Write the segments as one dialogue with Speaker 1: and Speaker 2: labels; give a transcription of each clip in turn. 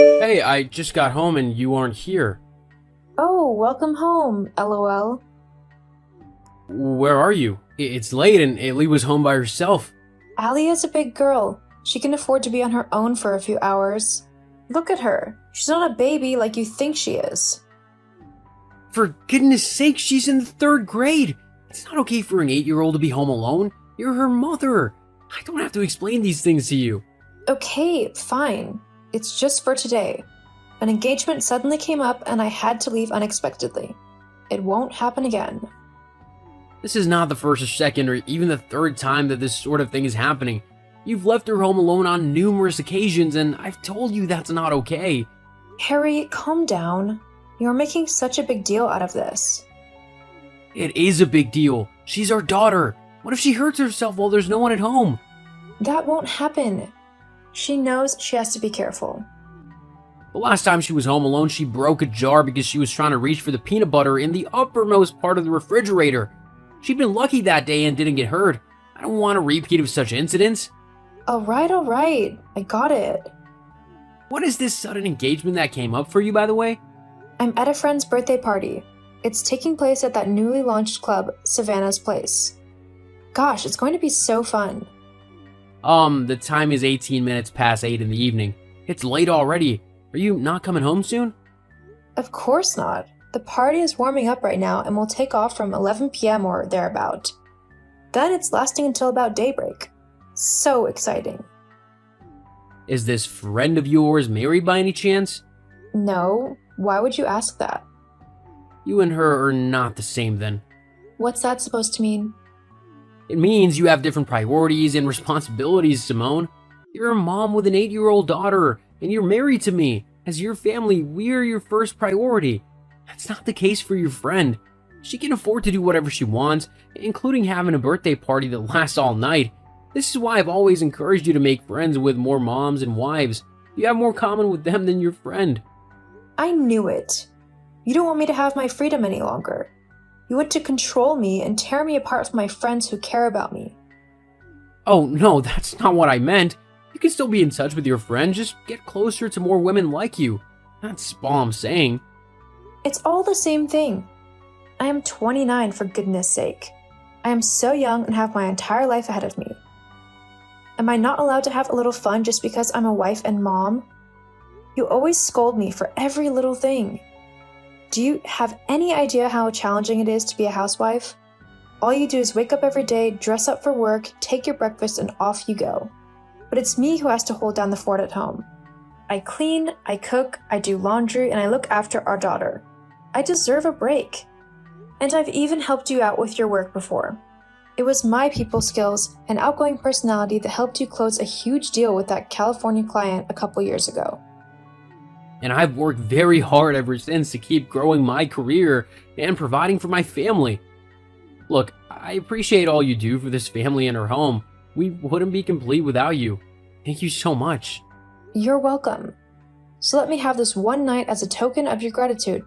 Speaker 1: Hey, I just got home and you aren't here.
Speaker 2: Oh, welcome home, LOL.
Speaker 1: Where are you? It's late and Ailey was home by herself.
Speaker 2: Allie is a big girl. She can afford to be on her own for a few hours. Look at her. She's not a baby like you think she is.
Speaker 1: For goodness sake, she's in the third grade. It's not okay for an 8-year-old to be home alone. You're her mother. I don't have to explain these things to you.
Speaker 2: Okay, fine. It's just for today. An engagement suddenly came up and I had to leave unexpectedly. It won't happen again.
Speaker 1: This is not the first or second or even the third time that this sort of thing is happening. You've left her home alone on numerous occasions and I've told you that's not okay.
Speaker 2: Harry, calm down. You're making such a big deal out of this.
Speaker 1: It is a big deal. She's our daughter. What if she hurts herself while there's no one at home?
Speaker 2: That won't happen. She knows she has to be careful.
Speaker 1: The last time she was home alone, she broke a jar because she was trying to reach for the peanut butter in the uppermost part of the refrigerator. She'd been lucky that day and didn't get hurt. I don't want a repeat of such incidents.
Speaker 2: Alright. I got it.
Speaker 1: What is this sudden engagement that came up for you, by the way?
Speaker 2: I'm at a friend's birthday party. It's taking place at that newly launched club, Savannah's Place. Gosh, it's going to be so fun.
Speaker 1: The time is 18 minutes past 8 in the evening. It's late already. Are you not coming home soon?
Speaker 2: Of course not. The party is warming up right now and will take off from 11 p.m. or thereabout. Then it's lasting until about daybreak. So exciting.
Speaker 1: Is this friend of yours married by any chance?
Speaker 2: No, why would you ask that?
Speaker 1: You and her are not the same then.
Speaker 2: What's that supposed to mean?
Speaker 1: It means you have different priorities and responsibilities, Simone. You're a mom with an 8-year-old daughter, and you're married to me. As your family, we're your first priority. That's not the case for your friend. She can afford to do whatever she wants, including having a birthday party that lasts all night. This is why I've always encouraged you to make friends with more moms and wives. You have more common with them than your friend.
Speaker 2: I knew it. You don't want me to have my freedom any longer. You want to control me and tear me apart from my friends who care about me.
Speaker 1: Oh no, that's not what I meant. You can still be in touch with your friend, just get closer to more women like you. That's all I'm saying.
Speaker 2: It's all the same thing. I am 29 for goodness sake. I am so young and have my entire life ahead of me. Am I not allowed to have a little fun just because I'm a wife and mom? You always scold me for every little thing. Do you have any idea how challenging it is to be a housewife? All you do is wake up every day, dress up for work, take your breakfast, and off you go. But it's me who has to hold down the fort at home. I clean, I cook, I do laundry, and I look after our daughter. I deserve a break. And I've even helped you out with your work before. It was my people skills and outgoing personality that helped you close a huge deal with that California client a couple years ago.
Speaker 1: And I've worked very hard ever since to keep growing my career and providing for my family. Look, I appreciate all you do for this family and our home. We wouldn't be complete without you. Thank you so much.
Speaker 2: You're welcome. So let me have this one night as a token of your gratitude,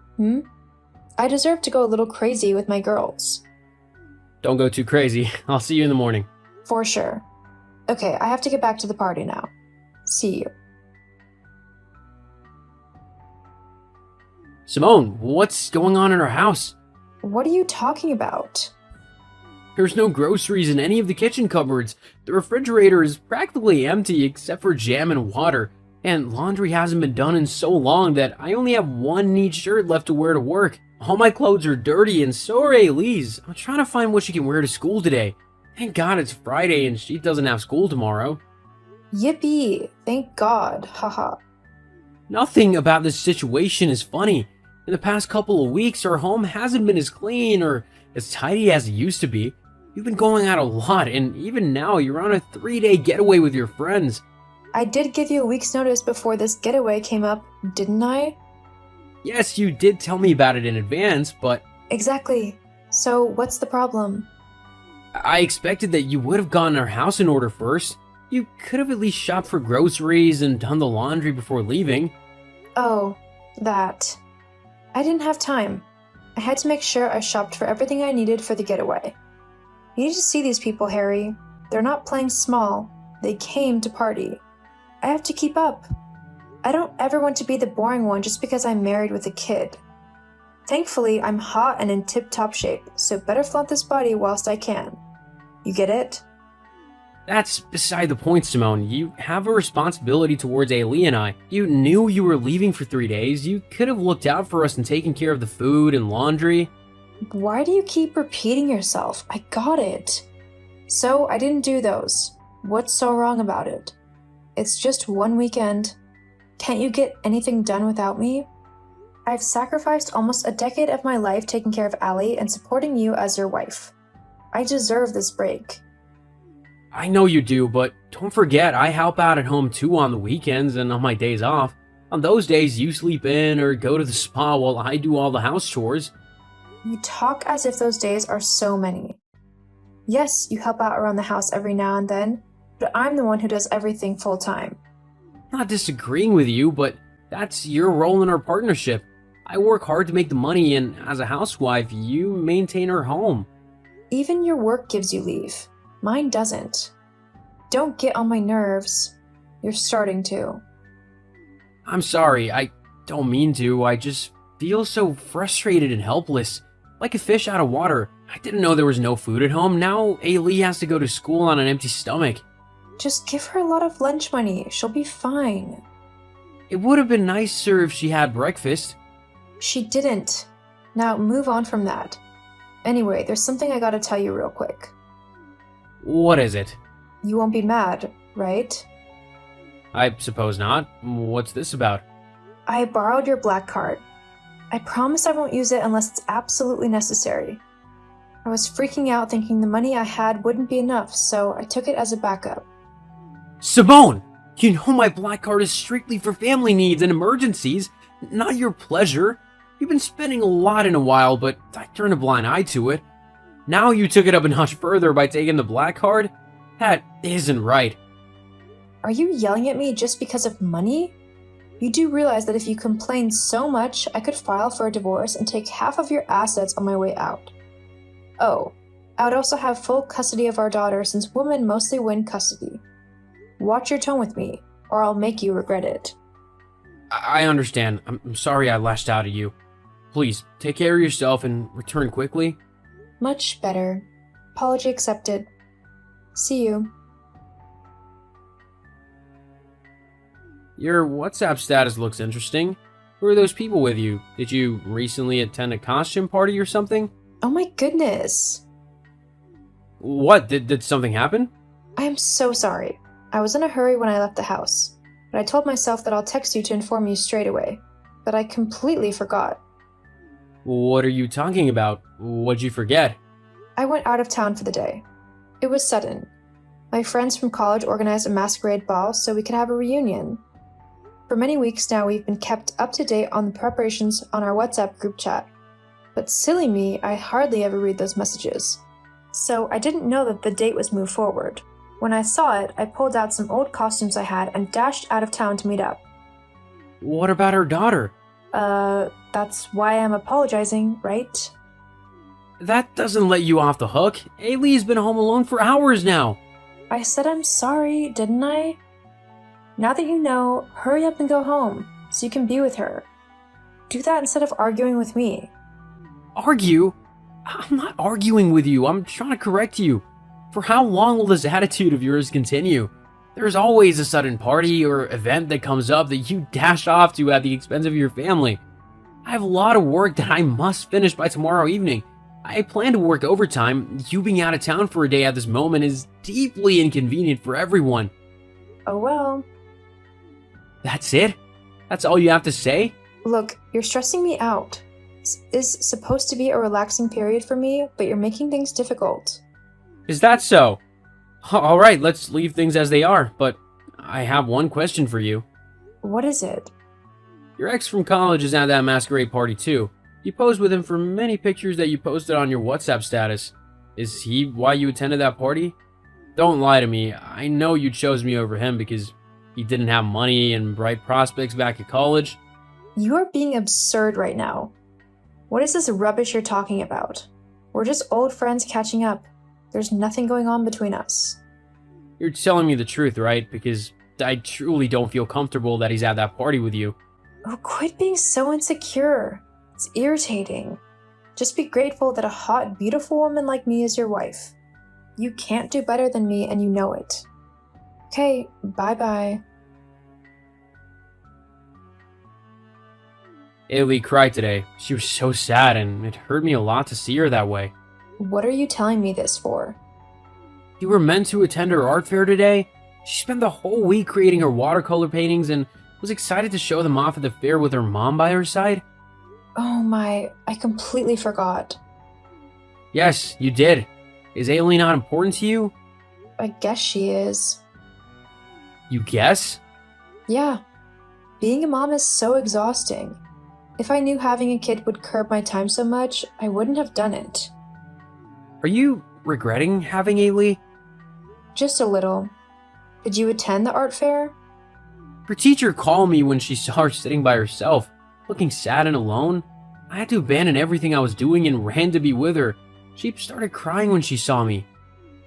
Speaker 2: I deserve to go a little crazy with my girls.
Speaker 1: Don't go too crazy. I'll see you in the morning.
Speaker 2: For sure. Okay, I have to get back to the party now. See you.
Speaker 1: Simone, what's going on in our house?
Speaker 2: What are you talking about?
Speaker 1: There's no groceries in any of the kitchen cupboards. The refrigerator is practically empty except for jam and water. And laundry hasn't been done in so long that I only have one neat shirt left to wear to work. All my clothes are dirty and so are Aileen's. I'm trying to find what she can wear to school today. Thank God it's Friday and she doesn't have school tomorrow.
Speaker 2: Yippee! Thank God, haha.
Speaker 1: Nothing about this situation is funny. In the past couple of weeks, our home hasn't been as clean or as tidy as it used to be. You've been going out a lot, and even now you're on a 3-day getaway with your friends.
Speaker 2: I did give you a week's notice before this getaway came up, didn't I?
Speaker 1: Yes, you did tell me about it in advance, but...
Speaker 2: Exactly. So what's the problem?
Speaker 1: I expected that you would have gotten our house in order first. You could have at least shopped for groceries and done the laundry before leaving.
Speaker 2: Oh, that. I didn't have time. I had to make sure I shopped for everything I needed for the getaway. You need to see these people, Harry. They're not playing small. They came to party. I have to keep up. I don't ever want to be the boring one just because I'm married with a kid. Thankfully, I'm hot and in tip-top shape, so better flaunt this body whilst I can. You get it?
Speaker 1: That's beside the point, Simone. You have a responsibility towards Ailey and I. You knew you were leaving for 3 days. You could have looked out for us and taken care of the food and laundry.
Speaker 2: Why do you keep repeating yourself? I got it. So, I didn't do those. What's so wrong about it? It's just one weekend. Can't you get anything done without me? I've sacrificed almost a decade of my life taking care of Allie and supporting you as your wife. I deserve this break.
Speaker 1: I know you do, but don't forget I help out at home too on the weekends and on my days off. On those days, you sleep in or go to the spa while I do all the house chores.
Speaker 2: You talk as if those days are so many. Yes, you help out around the house every now and then, but I'm the one who does everything full time.
Speaker 1: Not disagreeing with you, but that's your role in our partnership. I work hard to make the money, and as a housewife, you maintain our home.
Speaker 2: Even your work gives you leave. Mine doesn't. Don't get on my nerves. You're starting to.
Speaker 1: I'm sorry, I don't mean to. I just feel so frustrated and helpless. Like a fish out of water. I didn't know there was no food at home. Now Ailey has to go to school on an empty stomach.
Speaker 2: Just give her a lot of lunch money. She'll be fine.
Speaker 1: It would have been nicer if she had breakfast.
Speaker 2: She didn't. Now move on from that. Anyway, there's something I gotta tell you real quick.
Speaker 1: What is it?
Speaker 2: You won't be mad, right?
Speaker 1: I suppose not. What's this about?
Speaker 2: I borrowed your black card. I promise I won't use it unless it's absolutely necessary. I was freaking out thinking the money I had wouldn't be enough, so I took it as a backup.
Speaker 1: Simone! You know my black card is strictly for family needs and emergencies, not your pleasure. You've been spending a lot in a while, but I turned a blind eye to it. Now you took it up a notch further by taking the black card? That isn't right.
Speaker 2: Are you yelling at me just because of money? You do realize that if you complain so much, I could file for a divorce and take half of your assets on my way out. Oh, I would also have full custody of our daughter since women mostly win custody. Watch your tone with me, or I'll make you regret it.
Speaker 1: I understand. I'm sorry I lashed out at you. Please, take care of yourself and return quickly.
Speaker 2: Much better. Apology accepted. See you.
Speaker 1: Your WhatsApp status looks interesting. Who are those people with you? Did you recently attend a costume party or something?
Speaker 2: Oh my goodness.
Speaker 1: What? Did something happen?
Speaker 2: I am so sorry. I was in a hurry when I left the house, but I told myself that I'll text you to inform you straight away. But I completely forgot.
Speaker 1: What are you talking about? What'd you forget?
Speaker 2: I went out of town for the day. It was sudden. My friends from college organized a masquerade ball so we could have a reunion. For many weeks now, we've been kept up to date on the preparations on our WhatsApp group chat. But silly me, I hardly ever read those messages. So I didn't know that the date was moved forward. When I saw it, I pulled out some old costumes I had and dashed out of town to meet up.
Speaker 1: What about her daughter?
Speaker 2: That's why I'm apologizing, right?
Speaker 1: That doesn't let you off the hook. Ailey's been home alone for hours now.
Speaker 2: I said I'm sorry, didn't I? Now that you know, hurry up and go home, so you can be with her. Do that instead of arguing with me.
Speaker 1: Argue? I'm not arguing with you. I'm trying to correct you. For how long will this attitude of yours continue? There's always a sudden party or event that comes up that you dash off to at the expense of your family. I have a lot of work that I must finish by tomorrow evening. I plan to work overtime. You being out of town for a day at this moment is deeply inconvenient for everyone.
Speaker 2: Oh well.
Speaker 1: That's it? That's all you have to say?
Speaker 2: Look, you're stressing me out. This is supposed to be a relaxing period for me, but you're making things difficult.
Speaker 1: Is that so? Alright, let's leave things as they are, but I have one question for you.
Speaker 2: What is it?
Speaker 1: Your ex from college is at that masquerade party too. You posed with him for many pictures that you posted on your WhatsApp status. Is he why you attended that party? Don't lie to me. I know you chose me over him because he didn't have money and bright prospects back at college.
Speaker 2: You are being absurd right now. What is this rubbish you're talking about? We're just old friends catching up. There's nothing going on between us.
Speaker 1: You're telling me the truth, right? Because I truly don't feel comfortable that he's at that party with you.
Speaker 2: Oh, quit being so insecure. It's irritating. Just be grateful that a hot, beautiful woman like me is your wife. You can't do better than me and you know it. Okay, bye-bye.
Speaker 1: Ailey cried today. She was so sad, and it hurt me a lot to see her that way.
Speaker 2: What are you telling me this for?
Speaker 1: You were meant to attend her art fair today? She spent the whole week creating her watercolor paintings and was excited to show them off at the fair with her mom by her side.
Speaker 2: Oh my, I completely forgot.
Speaker 1: Yes, you did. Is Ailey not important to you?
Speaker 2: I guess she is.
Speaker 1: You guess?
Speaker 2: Yeah. Being a mom is so exhausting. If I knew having a kid would curb my time so much, I wouldn't have done it.
Speaker 1: Are you regretting having Ailey?
Speaker 2: Just a little. Did you attend the art fair?
Speaker 1: Her teacher called me when she saw her sitting by herself, looking sad and alone. I had to abandon everything I was doing and ran to be with her. She started crying when she saw me.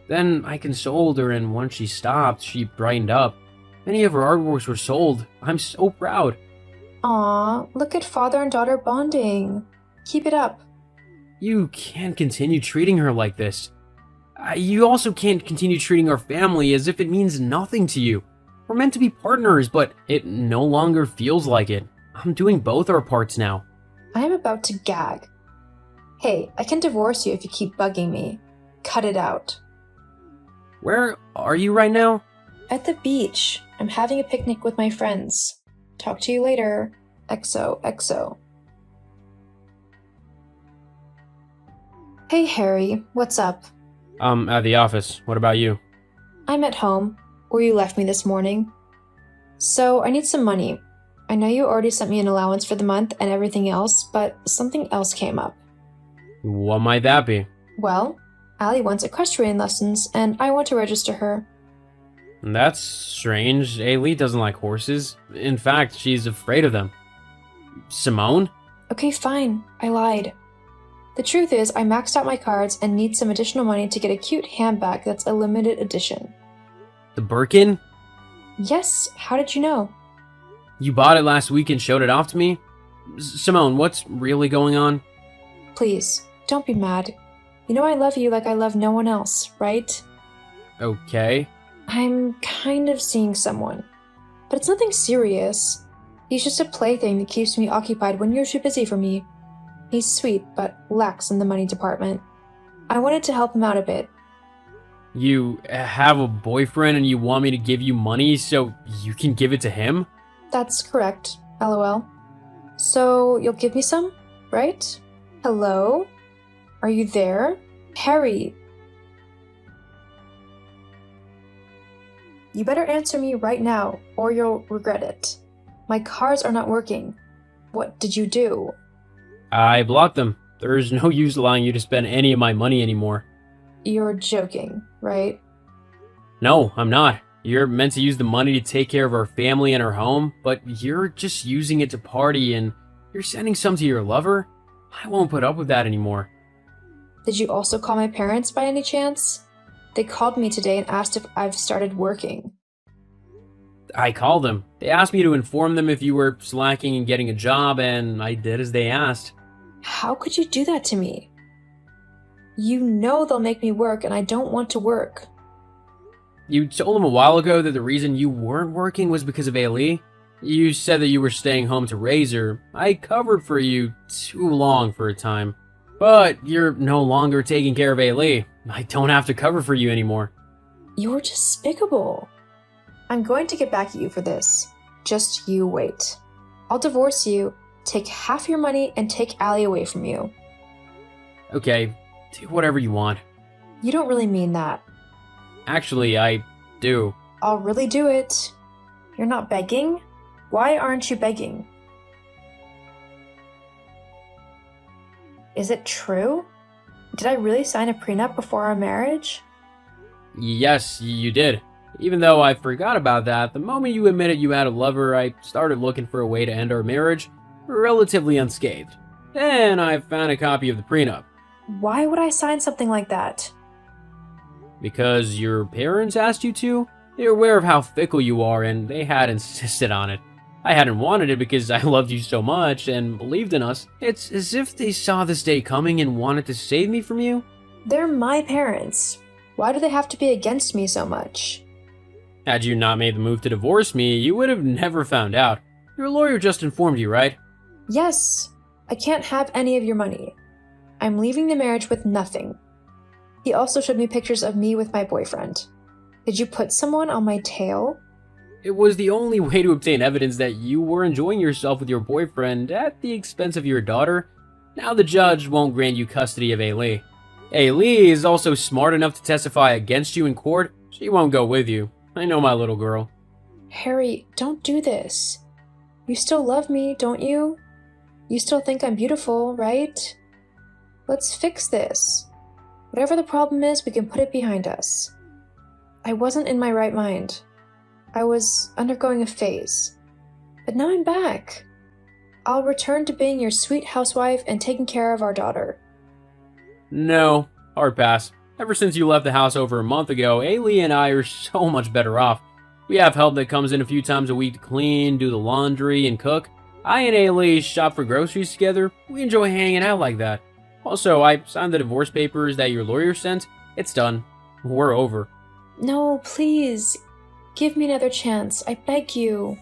Speaker 1: Then I consoled her, and once she stopped, she brightened up. Many of her artworks were sold. I'm so proud.
Speaker 2: Aw, look at father and daughter bonding. Keep it up.
Speaker 1: You can't continue treating her like this. You also can't continue treating our family as if it means nothing to you. We're meant to be partners, but it no longer feels like it. I'm doing both our parts now.
Speaker 2: I am about to gag. Hey, I can divorce you if you keep bugging me. Cut it out.
Speaker 1: Where are you right now?
Speaker 2: At the beach. I'm having a picnic with my friends. Talk to you later. XOXO. Hey Harry, what's up?
Speaker 1: At the office. What about you?
Speaker 2: I'm at home, where you left me this morning. So, I need some money. I know you already sent me an allowance for the month and everything else, but something else came up.
Speaker 1: What might that be?
Speaker 2: Well, Allie wants equestrian lessons, and I want to register her.
Speaker 1: That's strange. Ailey doesn't like horses. In fact, she's afraid of them. Simone?
Speaker 2: Okay, fine. I lied. The truth is, I maxed out my cards and need some additional money to get a cute handbag that's a limited edition.
Speaker 1: The Birkin?
Speaker 2: Yes, how did you know?
Speaker 1: You bought it last week and showed it off to me? Simone, what's really going on?
Speaker 2: Please, don't be mad. You know I love you like I love no one else, right?
Speaker 1: Okay.
Speaker 2: I'm kind of seeing someone. But it's nothing serious. He's just a plaything that keeps me occupied when you're too busy for me. He's sweet, but lax in the money department. I wanted to help him out a bit.
Speaker 1: You have a boyfriend and you want me to give you money so you can give it to him?
Speaker 2: That's correct, LOL. So, you'll give me some, right? Hello? Are you there? Harry! You better answer me right now, or you'll regret it. My cards are not working. What did you do?
Speaker 1: I blocked them. There's no use allowing you to spend any of my money anymore.
Speaker 2: You're joking, right?
Speaker 1: No, I'm not. You're meant to use the money to take care of our family and our home, but you're just using it to party and you're sending some to your lover? I won't put up with that anymore.
Speaker 2: Did you also call my parents by any chance? They called me today and asked if I've started working.
Speaker 1: I called them. They asked me to inform them if you were slacking and getting a job, and I did as they asked.
Speaker 2: How could you do that to me? You know they'll make me work and I don't want to work.
Speaker 1: You told them a while ago that the reason you weren't working was because of Ailey. You said that you were staying home to raise her. I covered for you too long for a time. But you're no longer taking care of Ailey. I don't have to cover for you anymore.
Speaker 2: You're despicable. I'm going to get back at you for this. Just you wait. I'll divorce you, take half your money, and take Allie away from you.
Speaker 1: Okay, do whatever you want.
Speaker 2: You don't really mean that.
Speaker 1: Actually, I do.
Speaker 2: I'll really do it. You're not begging? Why aren't you begging? Is it true? Did I really sign a prenup before our marriage?
Speaker 1: Yes, you did. Even though I forgot about that, the moment you admitted you had a lover, I started looking for a way to end our marriage relatively unscathed. Then I found a copy of the prenup.
Speaker 2: Why would I sign something like that?
Speaker 1: Because your parents asked you to? They're aware of how fickle you are, and they had insisted on it. I hadn't wanted it because I loved you so much and believed in us. It's as if they saw this day coming and wanted to save me from you.
Speaker 2: They're my parents. Why do they have to be against me so much?
Speaker 1: Had you not made the move to divorce me, you would have never found out. Your lawyer just informed you, right?
Speaker 2: Yes, I can't have any of your money. I'm leaving the marriage with nothing. He also showed me pictures of me with my boyfriend. Did you put someone on my tail?
Speaker 1: It was the only way to obtain evidence that you were enjoying yourself with your boyfriend at the expense of your daughter. Now the judge won't grant you custody of A-Lee. A-Lee is also smart enough to testify against you in court. She won't go with you. I know my little girl.
Speaker 2: Harry, don't do this. You still love me, don't you? You still think I'm beautiful, right? Let's fix this. Whatever the problem is, we can put it behind us. I wasn't in my right mind. I was undergoing a phase. But now I'm back. I'll return to being your sweet housewife and taking care of our daughter.
Speaker 1: No, hard pass. Ever since you left the house over a month ago, A-Lee and I are so much better off. We have help that comes in a few times a week to clean, do the laundry, and cook. I and A-Lee shop for groceries together. We enjoy hanging out like that. Also, I signed the divorce papers that your lawyer sent. It's done. We're over.
Speaker 2: No, please. Give me another chance. I beg you.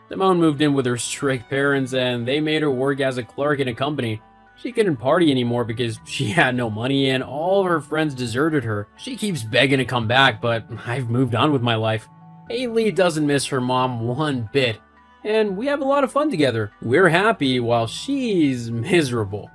Speaker 1: Simone moved in with her strict parents, and they made her work as a clerk in a company. She couldn't party anymore because she had no money, and all of her friends deserted her. She keeps begging to come back, but I've moved on with my life. A-Lee doesn't miss her mom one bit, and we have a lot of fun together. We're happy while she's miserable.